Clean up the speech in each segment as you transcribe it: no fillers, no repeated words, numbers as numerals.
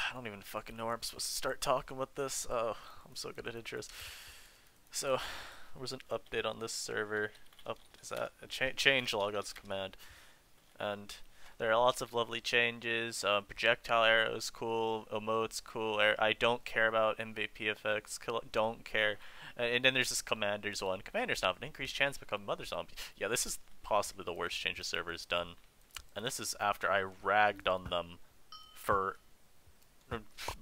I don't even fucking know where I'm supposed to start talking with this. Oh, I'm so good at intros. So, there was an update on this server. Is that a change log on command? And there are lots of lovely changes. Projectile arrow is cool. Emotes cool. I don't care about MVP effects. Don't care. And then there's this commanders one. Commanders now have an increased chance to become mother zombie. Yeah, this is possibly the worst change the server has done. And this is after I ragged on them for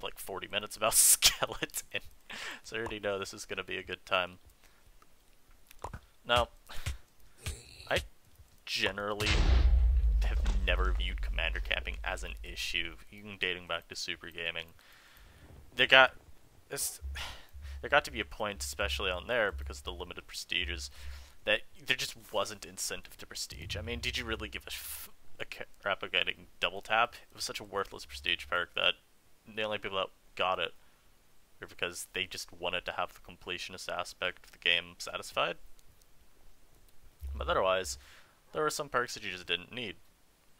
like 40 minutes about skeleton. So I already know this is going to be a good time. Now, I generally have never viewed commander camping as an issue, even dating back to Super Gaming. There got to be a point, especially on there, because of the limited prestiges, that there just wasn't incentive to prestige. I mean, did you really give a crap about getting double tap? It was such a worthless prestige perk that the only people that got it were because they just wanted to have the completionist aspect of the game satisfied. But otherwise, there were some perks that you just didn't need.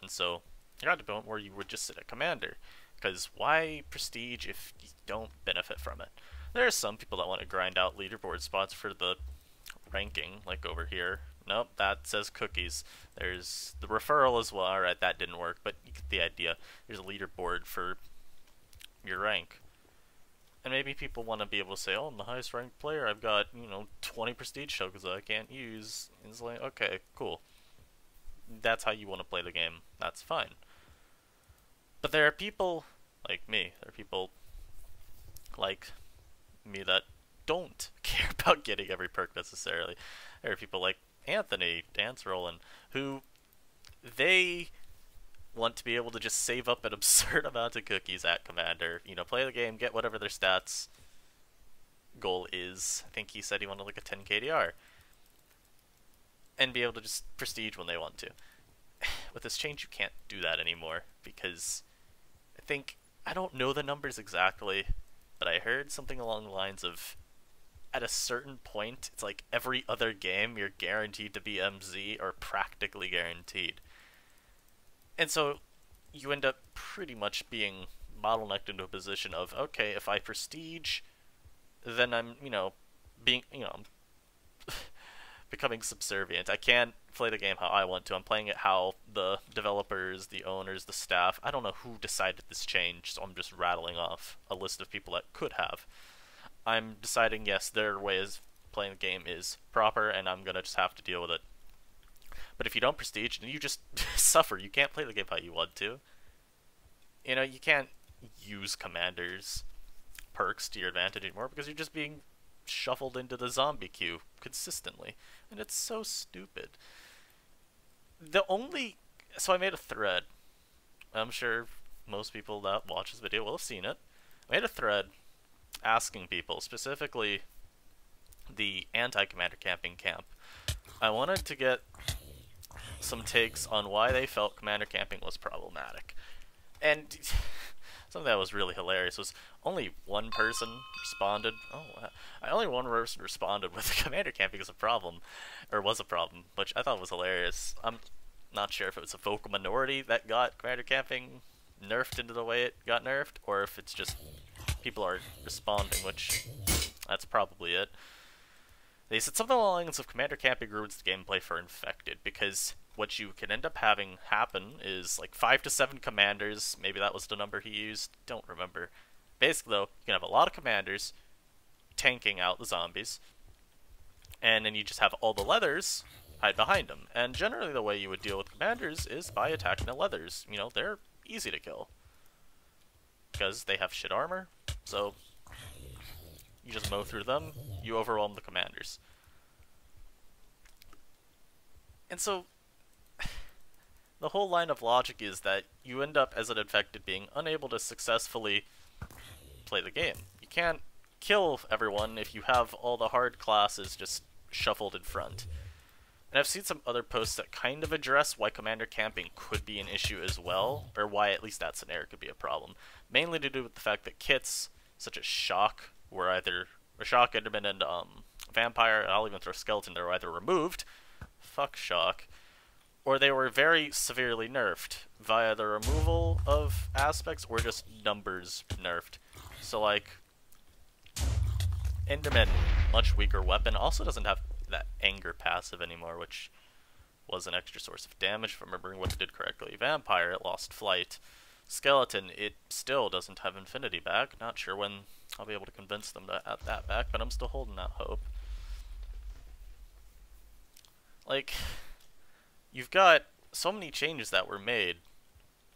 And so, you got to a point where you would just sit at commander. Because why prestige if you don't benefit from it? There are some people that want to grind out leaderboard spots for the ranking, like over here. Nope, that says cookies. There's the referral as well. Alright, that didn't work, but you get the idea. There's a leaderboard for your rank. And maybe people want to be able to say, oh, I'm the highest ranked player. I've got, 20 prestige tokens that I can't use. And it's like, okay, cool. That's how you want to play the game. That's fine. But there are people like me. There are people like me that don't care about getting every perk necessarily. There are people like Anthony, Dance Rollin', who they want to be able to just save up an absurd amount of cookies at Commander. Play the game, get whatever their stats goal is. I think he said he wanted like a 10 KDR. And be able to just prestige when they want to. With this change, you can't do that anymore, because I don't know the numbers exactly, but I heard something along the lines of, at a certain point, it's like every other game you're guaranteed to be MZ, or practically guaranteed. And so you end up pretty much being bottlenecked into a position of, okay, if I prestige, then I'm, I'm becoming subservient. I can't play the game how I want to. I'm playing it how the developers, the owners, the staff, I don't know who decided this change, so I'm just rattling off a list of people that could have. I'm deciding, yes, their way of playing the game is proper, and I'm gonna just have to deal with it. But if you don't prestige, then you just suffer. You can't play the game how you want to. You can't use commanders' perks to your advantage anymore, because you're just being shuffled into the zombie queue consistently. And it's so stupid. So I made a thread. I'm sure most people that watch this video will have seen it. I made a thread asking people, specifically the anti-commander camping camp. I wanted to get some takes on why they felt commander camping was problematic. And something that was really hilarious was only one person responded. Only one person responded with commander camping is a problem, or was a problem, which I thought was hilarious. I'm not sure if it was a vocal minority that got commander camping nerfed into the way it got nerfed, or if it's just people are responding, which that's probably it. They said something along the lines of commander camping ruins the gameplay for infected, because what you can end up having happen is like 5 to 7 commanders. Maybe that was the number he used. Don't remember. Basically, though, you can have a lot of commanders tanking out the zombies, and then you just have all the leathers hide behind them. And generally, the way you would deal with commanders is by attacking the leathers. They're easy to kill because they have shit armor. So you just mow through them. You overwhelm the commanders. And so the whole line of logic is that you end up, as an infected, being unable to successfully play the game. You can't kill everyone if you have all the hard classes just shuffled in front. And I've seen some other posts that kind of address why commander camping could be an issue as well, or why at least that scenario could be a problem. Mainly to do with the fact that kits, such as Shock, Shock, Enderman, and Vampire, and I'll even throw Skeleton, they're either removed, fuck Shock, or they were very severely nerfed via the removal of aspects or just numbers nerfed. So like, Enderman, much weaker weapon, also doesn't have that anger passive anymore, which was an extra source of damage if I'm remembering what it did correctly. Vampire, it lost flight. Skeleton, it still doesn't have infinity back. Not sure when I'll be able to convince them to add that back, but I'm still holding out hope. Like, you've got so many changes that were made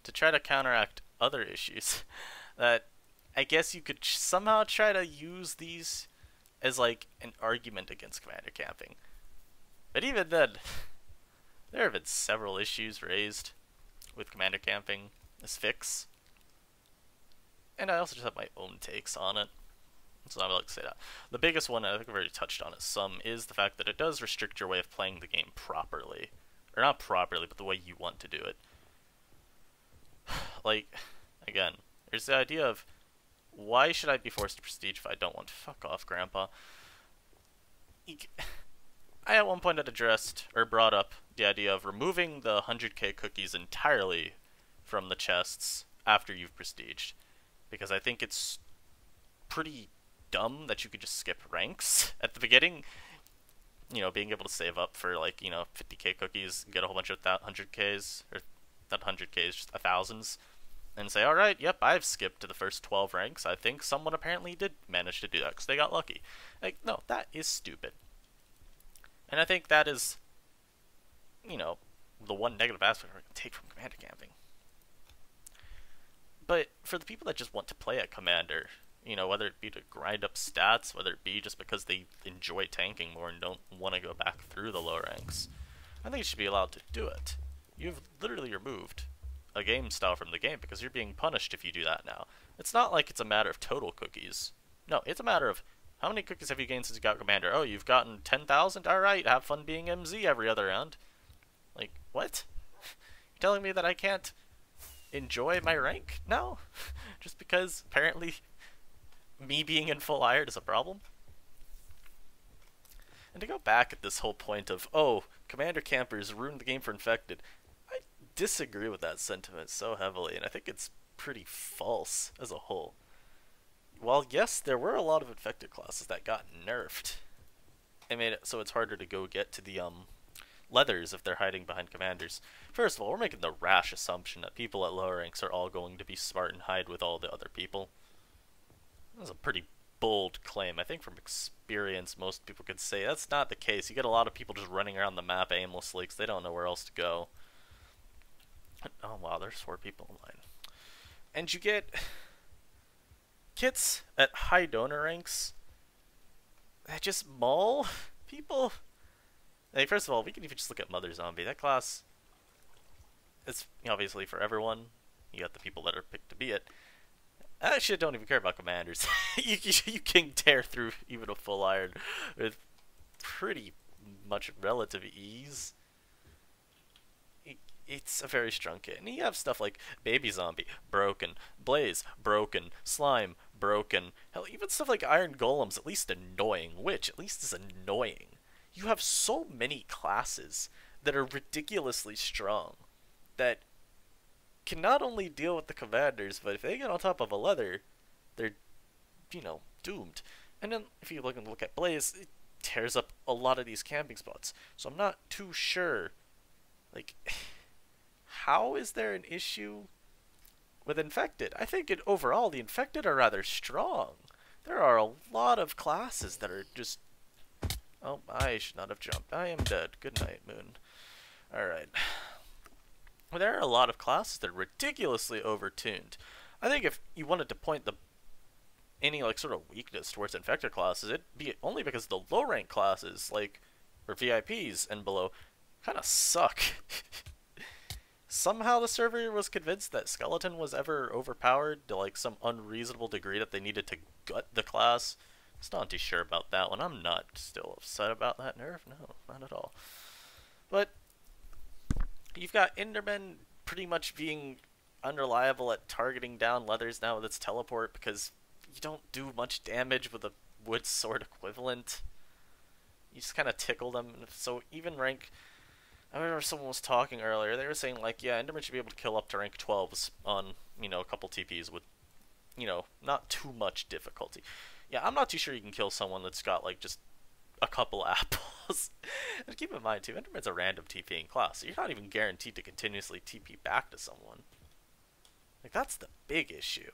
to try to counteract other issues that I guess you could somehow try to use these as like an argument against commander camping. But even then, there have been several issues raised with commander camping as fix. And I also just have my own takes on it. So I would like to say that. The biggest one, I think I've already touched on it some, is the fact that it does restrict your way of playing the game properly. Or not properly, but the way you want to do it. Like, again, there's the idea of, why should I be forced to prestige if I don't want to? Fuck off, Grandpa. I at one point had addressed, or brought up, the idea of removing the 100k cookies entirely from the chests after you've prestiged. Because I think it's pretty dumb that you could just skip ranks at the beginning. You know, being able to save up for, like, you know, 50k cookies, get a whole bunch of 100ks, or not 100ks, just 1000s, and say, alright, yep, I've skipped to the first 12 ranks. I think someone apparently did manage to do that, because they got lucky. Like, no, that is stupid. And I think that is, you know, the one negative aspect we can take from commander camping. But for the people that just want to play at commander, you know, whether it be to grind up stats, whether it be just because they enjoy tanking more and don't want to go back through the low ranks, I think you should be allowed to do it. You've literally removed a game style from the game because you're being punished if you do that now. It's not like it's a matter of total cookies. No, it's a matter of, how many cookies have you gained since you got commander? Oh, you've gotten 10,000? Alright, have fun being MZ every other round. Like, what? You're telling me that I can't enjoy my rank now? Just because, apparently, me being in full iron is a problem? And to go back at this whole point of, oh, commander campers ruined the game for infected, I disagree with that sentiment so heavily, and I think it's pretty false as a whole. While yes, there were a lot of infected classes that got nerfed, it made it so it's harder to go get to the leathers if they're hiding behind commanders. First of all, we're making the rash assumption that people at lower ranks are all going to be smart and hide with all the other people. That's a pretty bold claim. I think from experience, most people could say that's not the case. You get a lot of people just running around the map aimlessly because they don't know where else to go. Oh wow, there's 4 people in line. And you get kits at high donor ranks that just maul people. Like, first of all, we can even just look at Mother Zombie. That class, it's obviously for everyone. You got the people that are picked to be it. I actually don't even care about commanders. you can tear through even a full iron with pretty much relative ease. It's a very strong kit. And you have stuff like Baby Zombie, broken. Blaze, broken. Slime, broken. Hell, even stuff like Iron Golem's at least annoying. Witch, at least is annoying. You have so many classes that are ridiculously strong that can not only deal with the commanders, but if they get on top of a leather, they're, you know, doomed. And then if you look at Blaze, it tears up a lot of these camping spots. So I'm not too sure, like, how is there an issue with Infected? I think overall the Infected are rather strong. There are a lot of classes that are just... Oh, I should not have jumped. I am dead. Good night, Moon. Alright. Well, there are a lot of classes that are ridiculously overtuned. I think if you wanted to point any like sort of weakness towards infected classes, it'd be only because the low rank classes, like for VIPs and below, kind of suck. Somehow the server was convinced that Skeleton was ever overpowered to like some unreasonable degree that they needed to gut the class. It's not too sure about that one. I'm not still upset about that nerf. No, not at all. But you've got Enderman pretty much being unreliable at targeting down leathers now with its teleport because you don't do much damage with a wood sword equivalent. You just kind of tickle them. So even rank I remember someone was talking earlier. They were saying like, yeah, Enderman should be able to kill up to rank 12s on, a couple TPs with, not too much difficulty. Yeah, I'm not too sure you can kill someone that's got like just a couple apples. And keep in mind too, Enderman's a random TPing class, so you're not even guaranteed to continuously TP back to someone. Like that's the big issue,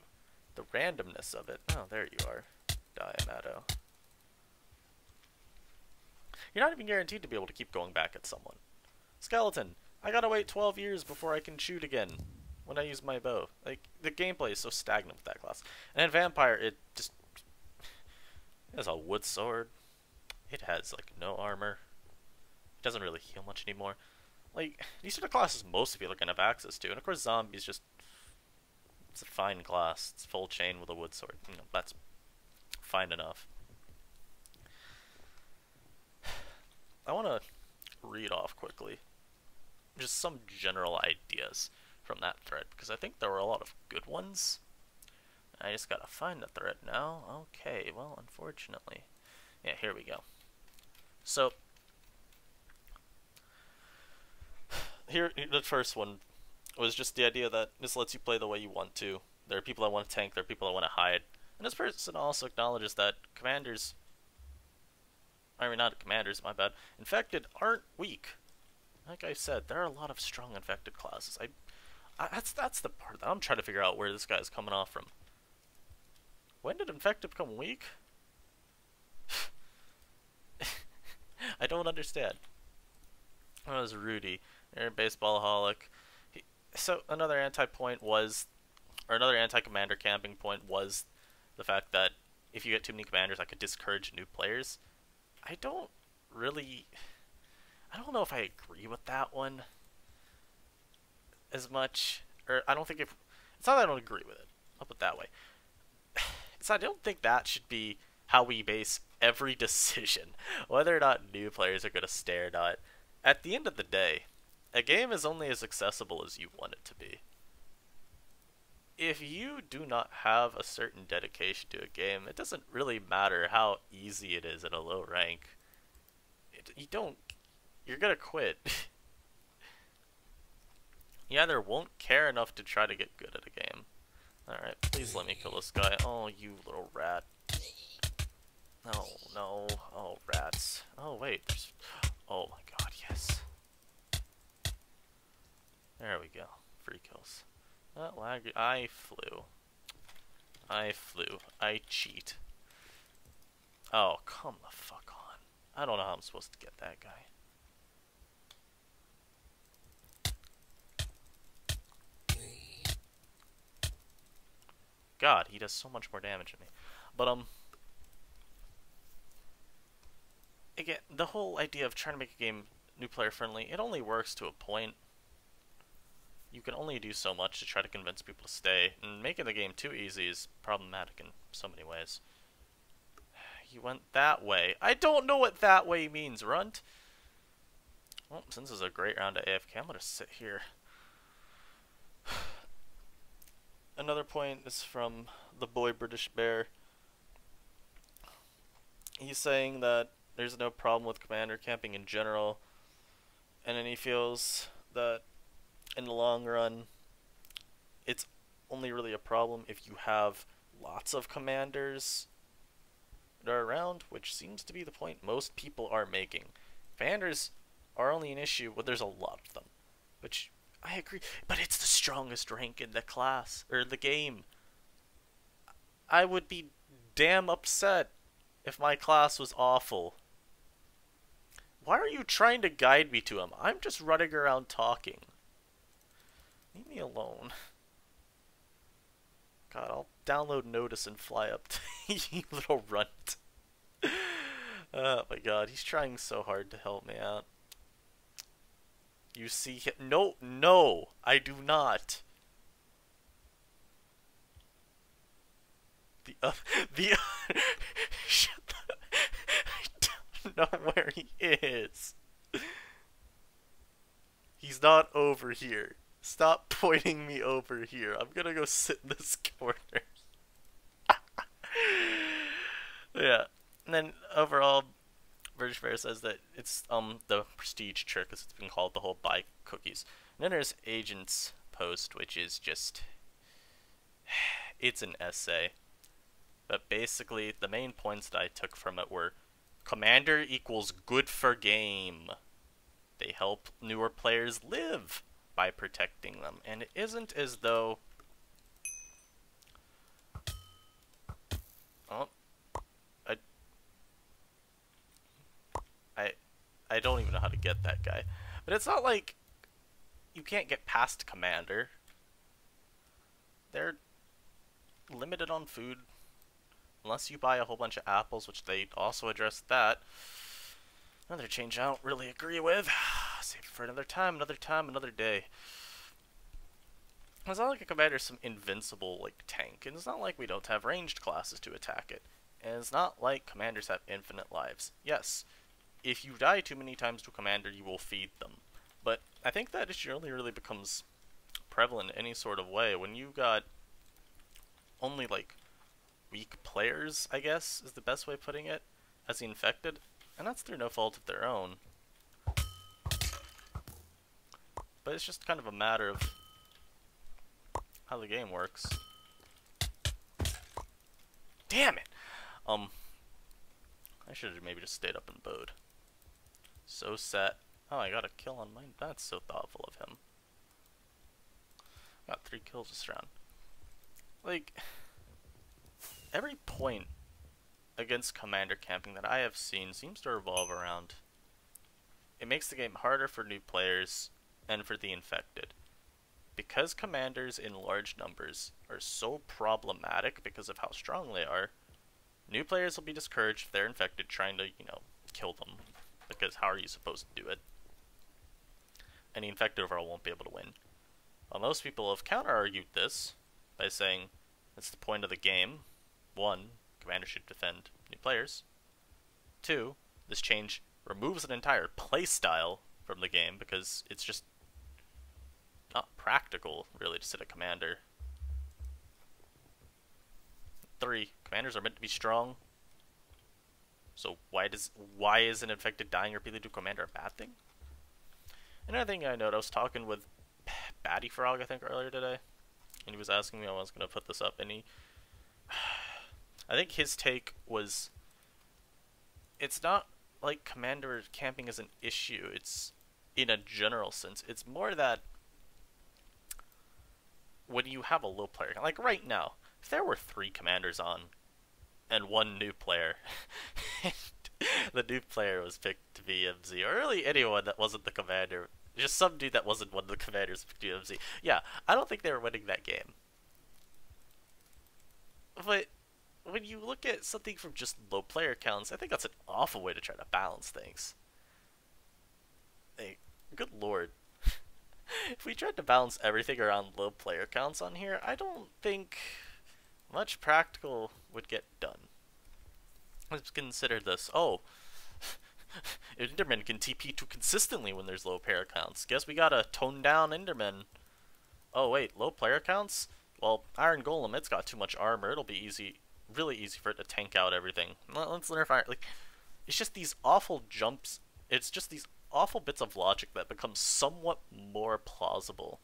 the randomness of it. Oh, there you are, Diamato. You're not even guaranteed to be able to keep going back at someone. Skeleton, I gotta wait 12 years before I can shoot again when I use my bow. Like, the gameplay is so stagnant with that class. And then Vampire, it has a wood sword. It has, like, no armor. It doesn't really heal much anymore. Like, these are the classes most people are gonna have access to. And of course, Zombies just, it's a fine class. It's full chain with a wood sword. That's fine enough. I wanna read off quickly just some general ideas from that thread, because I think there were a lot of good ones. I just gotta find the thread now. Okay, well, unfortunately. Yeah, here we go. So, here, the first one was just the idea that this lets you play the way you want to. There are people that want to tank, there are people that want to hide. And this person also acknowledges that commanders, I mean, not commanders, my bad, infected aren't weak. Like I said, there are a lot of strong infected classes. That's the part that I'm trying to figure out where this guy's coming off from. When did infected become weak? I don't understand. That was Rudy. You're a baseball-holic. So another anti-point was, or another anti-commander camping point was the fact that if you get too many commanders, that could discourage new players. I don't know if I agree with that one as much, or I don't think it's not that I don't agree with it. I'll put it that way. I don't think that should be how we base every decision, whether or not new players are going to stay or not. At the end of the day, a game is only as accessible as you want it to be. If you do not have a certain dedication to a game, it doesn't really matter how easy it is at a low rank. You're gonna quit. You either won't care enough to try to get good at a game. Alright, please let me kill this guy. Oh, you little rat. No, no. Oh, rats. Oh, wait. Oh my god, yes. There we go. Free kills. I flew. I cheat. Oh, come the fuck on. I don't know how I'm supposed to get that guy. God, he does so much more damage than me. But, again, the whole idea of trying to make a game new player friendly, it only works to a point. You can only do so much to try to convince people to stay, and making the game too easy is problematic in so many ways. He went that way. I don't know what that way means, Runt. Well, since this is a great round of AFK, I'm gonna sit here. Another point is from the boy British Bear. He's saying that there's no problem with commander camping in general, and then he feels that in the long run, it's only really a problem if you have lots of commanders that are around, which seems to be the point most people are making. Commanders are only an issue when there's a lot of them, which I agree, but it's the strongest rank in the class, or the game. I would be damn upset if my class was awful. Why are you trying to guide me to him? I'm just running around talking. Leave me alone. God, I'll download Notice and fly up to you, little runt. Oh my god, he's trying so hard to help me out. You see him? No, no, I do not. Shut the... I don't know where he is. He's not over here. Stop pointing me over here. I'm gonna go sit in this corner. Yeah. And then overall, Virgin Bear says that it's the prestige trick, as it's been called, the whole buy cookies. And then there's Agent's post, which is just it's an essay. But basically, the main points that I took from it were Commander equals good for game. They help newer players live by protecting them. And it isn't as though... Oh, I don't even know how to get that guy. But it's not like you can't get past Commander. They're limited on food. Unless you buy a whole bunch of apples, which they also address that. Another change I don't really agree with. Save it for another time, another day. It's not like a Commander's some invincible, like, tank. And it's not like we don't have ranged classes to attack it. And it's not like Commanders have infinite lives. Yes, if you die too many times to a Commander, you will feed them. But I think that issue only really becomes prevalent in any sort of way when you got only, like, weak players, I guess, is the best way of putting it, as the Infected. And that's through no fault of their own. But it's just kind of a matter of how the game works. Damn it! I should have maybe just stayed up and bowed. So set. Oh, I got a kill on mine. That's so thoughtful of him. Got 3 kills this round. Like, every point against Commander camping that I have seen seems to revolve around it makes the game harder for new players and for the Infected. Because Commanders in large numbers are so problematic because of how strong they are, new players will be discouraged if they're Infected trying to, kill them. Because how are you supposed to do it? And the Infected overall won't be able to win. Well, most people have counter-argued this by saying it's the point of the game. 1, Commander should defend new players. 2, this change removes an entire playstyle from the game because it's just not practical, really, to sit a Commander. 3, Commanders are meant to be strong. So why is an Infected dying repeatedly to Commander a bad thing? Another thing I noticed, I was talking with Batty Frog, I think, earlier today, and he was asking me, I was going to put this up, and I think his take was, it's not like Commander camping is an issue, it's, in a general sense, it's more that when you have a low player, like right now, if there were 3 Commanders on, and 1 new player, and the new player was picked to be MZ, or really anyone that wasn't the Commander, just some dude that wasn't one of the Commanders picked to be MZ, yeah, I don't think they were winning that game. But when you look at something from just low player counts, I think that's an awful way to try to balance things. Hey, good lord. If we tried to balance everything around low player counts on here, I don't think much practical would get done. Let's consider this. Oh, Endermen can TP too consistently when there's low player counts. Guess we gotta tone down Endermen. Oh wait, low player counts? Well, Iron Golem, it's got too much armor. It'll be easy, really easy for it to tank out everything. Let's learn fire. Like, it's just these awful jumps. It's just these awful bits of logic that become somewhat more plausible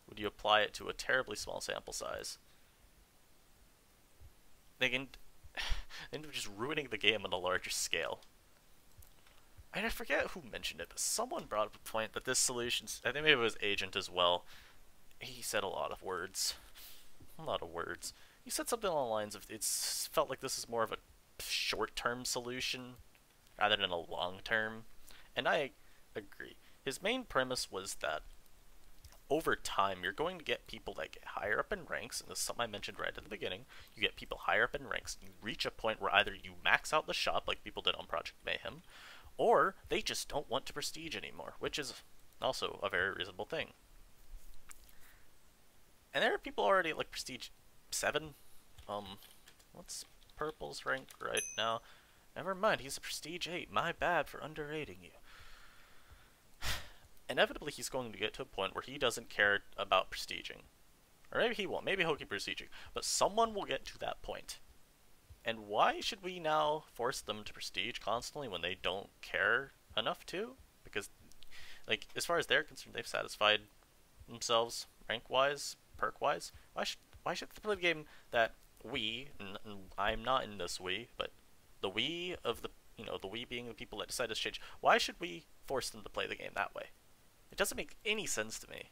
when you apply it to a terribly small sample size. They end up just ruining the game on a larger scale. And I forget who mentioned it, but someone brought up a point that this solution, I think maybe it was Agent as well, he said a lot of words. He said something along the lines of, it's felt like this is more of a short-term solution rather than a long-term. And I agree. His main premise was that over time, you're going to get people that get higher up in ranks, and this is something I mentioned right at the beginning. You get people higher up in ranks, you reach a point where either you max out the shop, like people did on Project Mayhem, or they just don't want to prestige anymore, which is also a very reasonable thing. And there are people already at, like, prestige 7. What's Purple's rank right now? Never mind, he's a prestige 8. My bad for underrating you. Inevitably, he's going to get to a point where he doesn't care about prestiging. Or maybe he won't. Maybe he'll keep prestiging. But someone will get to that point. And why should we now force them to prestige constantly when they don't care enough to? Because, like, as far as they're concerned, they've satisfied themselves rank-wise, perk-wise. Why should they play the game that we, and I'm not in this we, but the we of the, the we being the people that decide to change, why should we force them to play the game that way? It doesn't make any sense to me.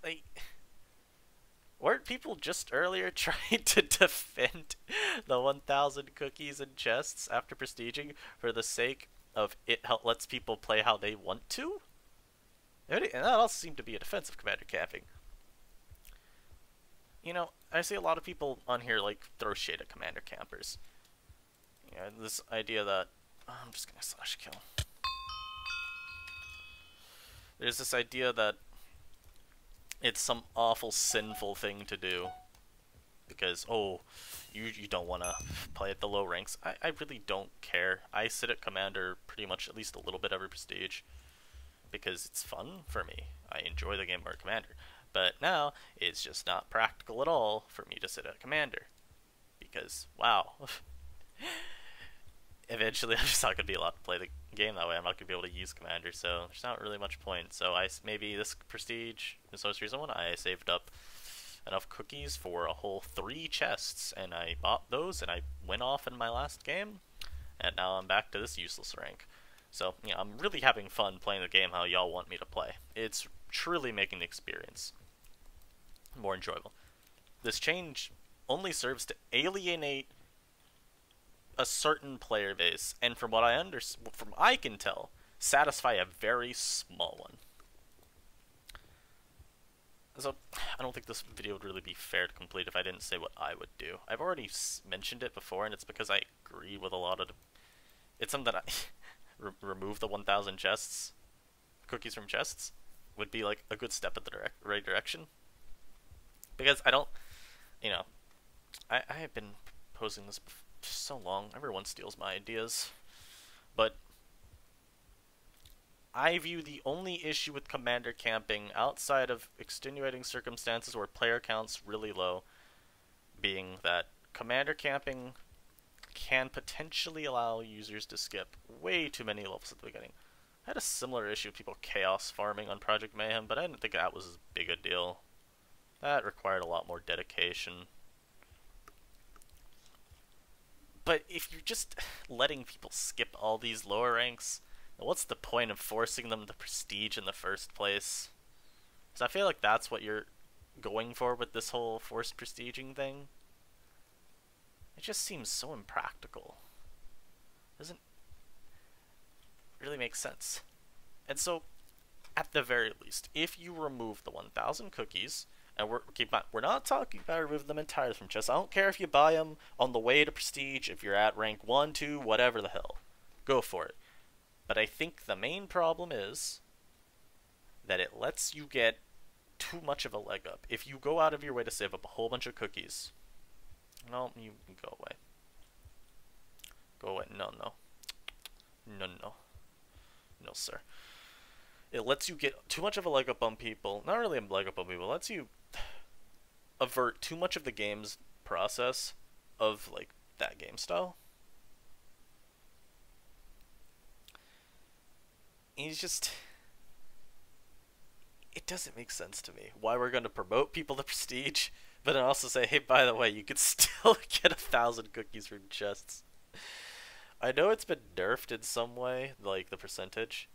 Like, weren't people just earlier trying to defend the 1,000 cookies and chests after prestiging for the sake of it lets people play how they want to? And that also seemed to be a defense of commander camping. I see a lot of people on here like throw shade at commander campers. This idea that I'm just gonna slash kill. There's this idea that it's some awful sinful thing to do because you don't want to play at the low ranks. I really don't care. I sit at commander pretty much at least a little bit every prestige because it's fun for me. I enjoy the game more commander. But now, it's just not practical at all for me to sit at commander. Because, wow. Eventually, I'm just not going to be allowed to play the game that way. I'm not going to be able to use commander, so there's not really much point. So maybe this prestige, this most recent one, I saved up enough cookies for a whole 3 chests. And I bought those, and I went off in my last game. And now I'm back to this useless rank. So, I'm really having fun playing the game how y'all want me to play. It's truly making the experience more enjoyable. This change only serves to alienate a certain player base, and from what I can tell, satisfy a very small one. So, I don't think this video would really be fair to complete if I didn't say what I would do. I've already mentioned it before, and it's because I agree with a lot of it's something that I remove the 1,000 chests, cookies from chests, would be like a good step in the right direction. Because I don't, I have been posing this for so long. Everyone steals my ideas. But I view the only issue with commander camping outside of extenuating circumstances where player count's really low being that commander camping can potentially allow users to skip way too many levels at the beginning. I had a similar issue with people chaos farming on Project Mayhem, but I didn't think that was as big a deal. That required a lot more dedication. But if you're just letting people skip all these lower ranks, what's the point of forcing them to prestige in the first place? So I feel like that's what you're going for with this whole forced prestiging thing. It just seems so impractical. Doesn't really make sense. And so, at the very least, if you remove the 1,000 cookies, and we're not talking about removing them entirely from chests. I don't care if you buy them on the way to prestige, if you're at rank 1, 2, whatever the hell. Go for it. But I think the main problem is that it lets you get too much of a leg up. If you go out of your way to save up a whole bunch of cookies, no, you can go away. Go away. No. No, sir. It lets you get too much of a leg up on people. Not really a leg up on people. It lets you avert too much of the game's process of, like, that game style. He's just... It doesn't make sense to me why we're going to promote people to prestige, but then also say, hey, by the way, you could still get 1,000 cookies from chests. I know it's been nerfed in some way, like the percentage,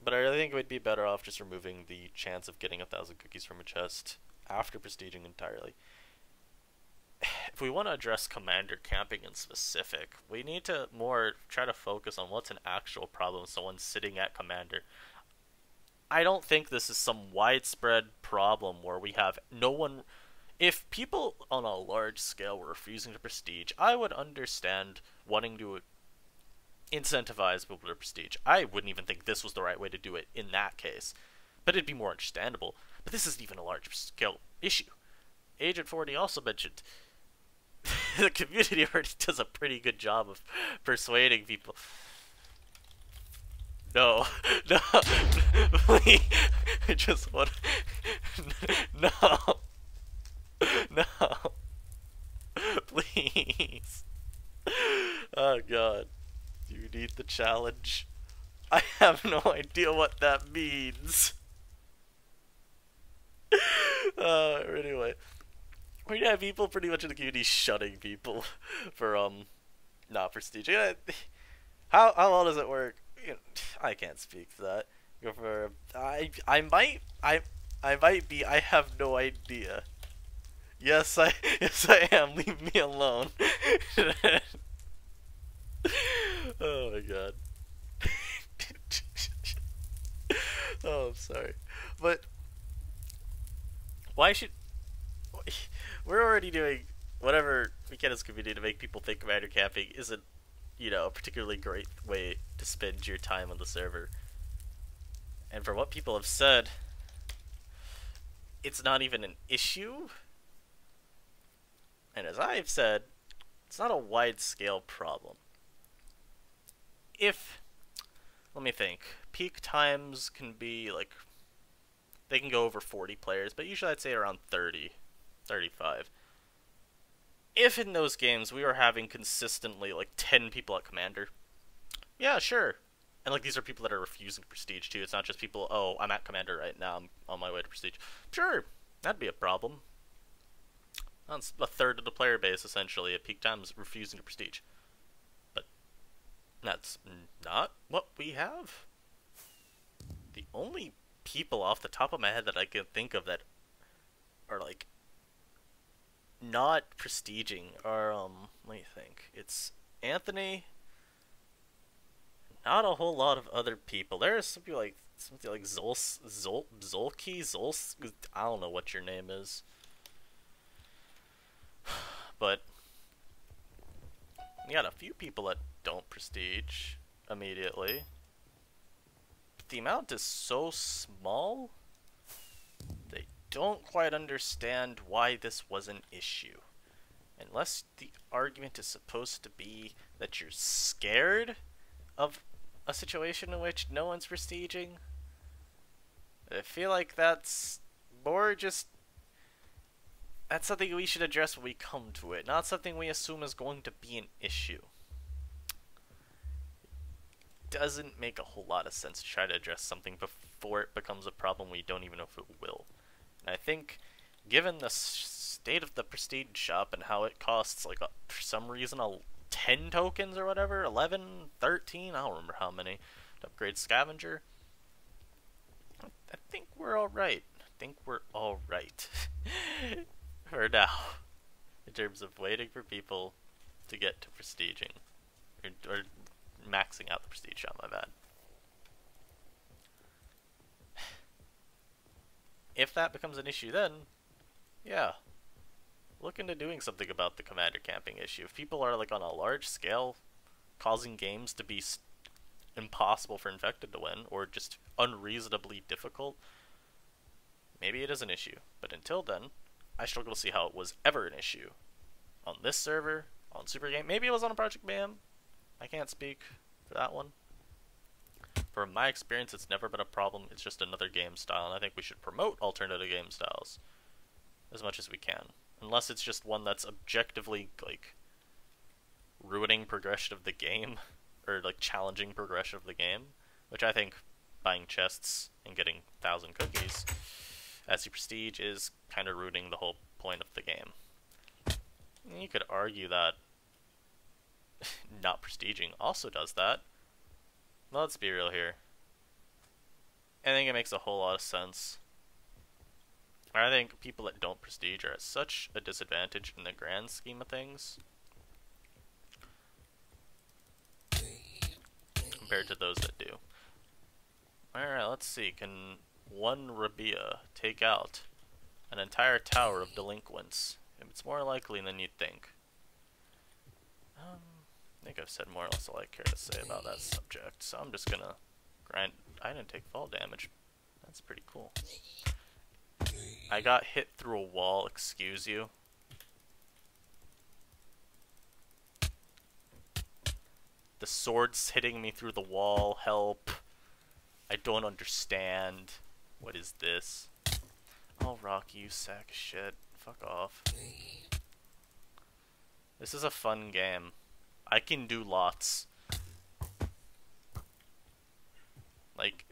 but I really think it would be better off just removing the chance of getting 1,000 cookies from a chest after prestiging entirely. If we want to address commander camping in specific, we need to more try to focus on what's an actual problem someone sitting at commander. I don't think this is some widespread problem where we have no one... If people on a large scale were refusing to prestige, I would understand wanting to incentivize people to prestige. I wouldn't even think this was the right way to do it in that case, but it'd be more understandable. But this isn't even a large scale issue. Agent 40 also mentioned the community already does a pretty good job of persuading people. No, please, I just want, no. the challenge. I have no idea what that means. Anyway, we have people pretty much in the community shunning people for not prestiging. How well does it work? You know, I can't speak to that. Go for I might be. I have no idea. Yes, yes I am. Leave me alone. Oh my god. Oh, I'm sorry, but why should we're already doing whatever we can as a community to make people think commander camping isn't, you know, a particularly great way to spend your time on the server. And for what people have said, it's not even an issue. And as I've said, it's not a wide-scale problem. Let me think, peak times can be like, they can go over 40 players, but usually I'd say around 30, 35. If in those games we were having consistently like 10 people at Commander, yeah, sure. And like these are people that are refusing Prestige too. It's not just people, oh, I'm at Commander right now, I'm on my way to Prestige. Sure, that'd be a problem. That's a third of the player base essentially at peak times refusing to Prestige. But that's not what we have. The only people off the top of my head that I can think of that are like not prestiging are let me think. It's Anthony. Not a whole lot of other people. There's something like Zolki. I don't know what your name is, but you got a few people that don't prestige immediately. But the amount is so small, they don't quite understand why this was an issue. Unless the argument is supposed to be that you're scared of a situation in which no one's prestiging, I feel like that's more just, that's something we should address when we come to it, not something we assume is going to be an issue. It doesn't make a whole lot of sense to try to address something before it becomes a problem we don't even know if it will. And I think, given the state of the prestige shop and how it costs, like, for some reason, 10 tokens or whatever, 11, 13, I don't remember how many, to upgrade Scavenger, I think we're alright. For now, in terms of waiting for people to get to prestiging, or maxing out the prestige shop, my bad. If that becomes an issue then, yeah, look into doing something about the commander camping issue. If people are like on a large scale causing games to be impossible for Infected to win, or just unreasonably difficult, maybe it is an issue. But until then, I struggle to see how it was ever an issue. On this server, on Super Game, maybe it was on a Project Mayhem. I can't speak for that one. From my experience, it's never been a problem. It's just another game style, and I think we should promote alternative game styles as much as we can. Unless it's just one that's objectively, like, ruining progression of the game, or, like, challenging progression of the game, which I think buying chests and getting 1,000 cookies as your prestige is kind of ruining the whole point of the game. And you could argue that not prestiging also does that. Well, let's be real here. I think it makes a whole lot of sense. I think people that don't prestige are at such a disadvantage in the grand scheme of things compared to those that do. Alright, let's see. Can one Rabia take out an entire tower of delinquents? It's more likely than you'd think. I think I've said more or less all I care to say about that subject, so I'm just gonna grind. I didn't take fall damage. That's pretty cool. I got hit through a wall, excuse you. The sword's hitting me through the wall, help. I don't understand. What is this? Oh, Rocky, you sack of shit. Fuck off. This is a fun game. I can do lots. Like,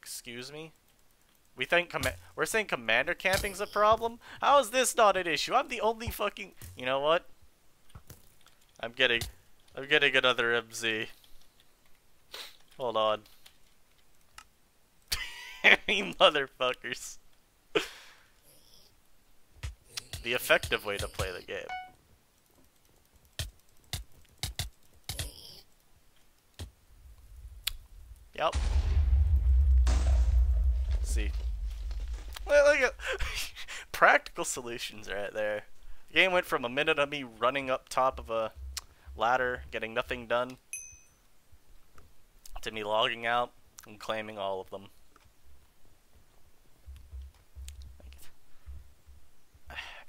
excuse me? We're saying commander camping's a problem? How is this not an issue? I'm the only fucking... You know what? I'm getting another MZ. Hold on. You motherfuckers. The effective way to play the game. Yep. See. Look at practical solutions right there. The game went from a minute of me running up top of a ladder, getting nothing done, to me logging out and claiming all of them.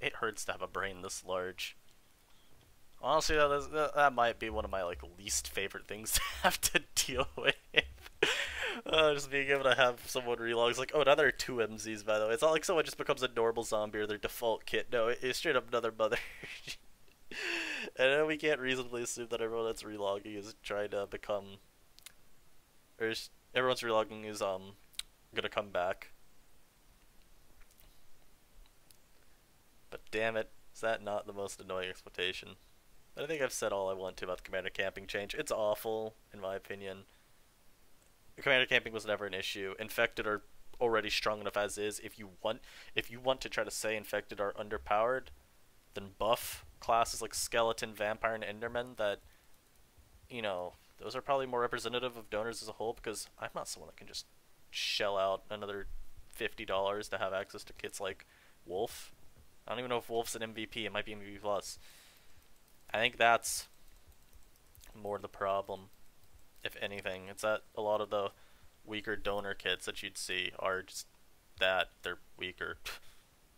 It hurts to have a brain this large. Honestly, that might be one of my like least favorite things to have to deal with. Just being able to have someone relogs like, oh, now there are 2 MZs, by the way. It's not like someone just becomes a normal zombie or their default kit. No, it's straight up another mother. And we can't reasonably assume that everyone that's relogging is trying to become... Or everyone's relogging is, gonna come back. But damn it, is that not the most annoying exploitation? But I think I've said all I want to about the commander camping change. It's awful, in my opinion. Commander camping was never an issue. Infected are already strong enough as is. If you want to try to say infected are underpowered, then buff classes like skeleton, vampire, and enderman that, you know, those are probably more representative of donors as a whole, because I'm not someone that can just shell out another $50 to have access to kits like Wolf. I don't even know if Wolf's an MVP. It might be MVP+. I think that's more the problem. If anything, it's that a lot of the weaker donor kits that you'd see are just that they're weaker.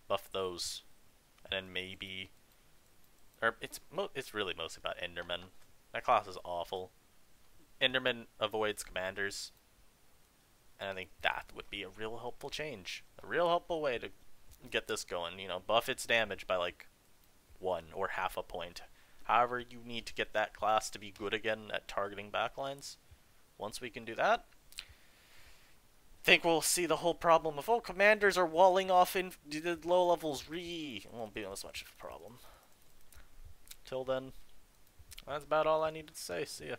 Buff those, and then maybe, or it's really mostly about Enderman. That class is awful. Enderman avoids commanders, and I think that would be a real helpful change, a real helpful way to get this going. You know, buff its damage by like 1 or half a point. However, you need to get that class to be good again at targeting backlines. Once we can do that, I think we'll see the whole problem of, oh, commanders are walling off in the low levels. It won't be as much of a problem. Till then, that's about all I needed to say. See ya.